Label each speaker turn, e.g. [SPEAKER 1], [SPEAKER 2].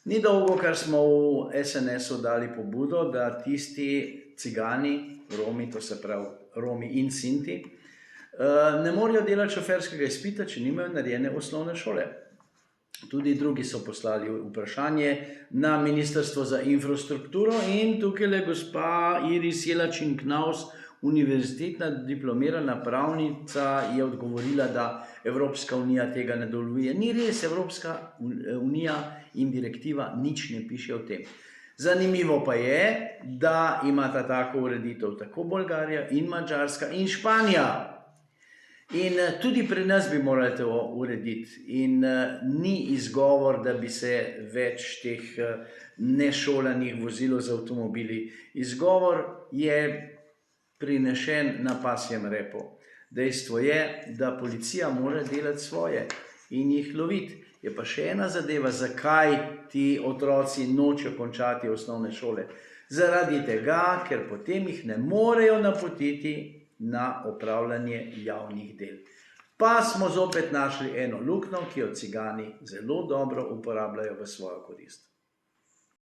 [SPEAKER 1] Ni dolgo, kar smo v SNS-u dali pobudo, da tisti cigani, Romi, to se pravi Romi in Sinti, ne morejo delati šoferskega izpita, če nimajo narejene osnovne šole. Tudi drugi so poslali vprašanje na Ministrstvo za infrastrukturo in tukaj je gospa Iris Jelačin-Knaus, univerzitetna diplomirana pravnica, je odgovorila, da Evropska unija tega ne dovoljuje. Ni res, Evropska unija in direktiva nič ne piše o tem. Zanimivo pa je, da imata tako ureditev tako Bolgarija in Madžarska in Španija. In tudi pri nas bi morali to urediti. In ni izgovor, da bi se več teh nešolanih vozilo z avtomobili. Izgovor je prinešen na pasjem repu. Dejstvo je, da policija mora delati svoje in jih loviti. Je pa še ena zadeva, zakaj ti otroci nočejo končati osnovne šole. Zaradi tega, ker potem jih ne morejo napotiti na opravljanje javnih del. Pa smo zopet našli eno luknjo, ki jo cigani zelo dobro uporabljajo v svojo korist.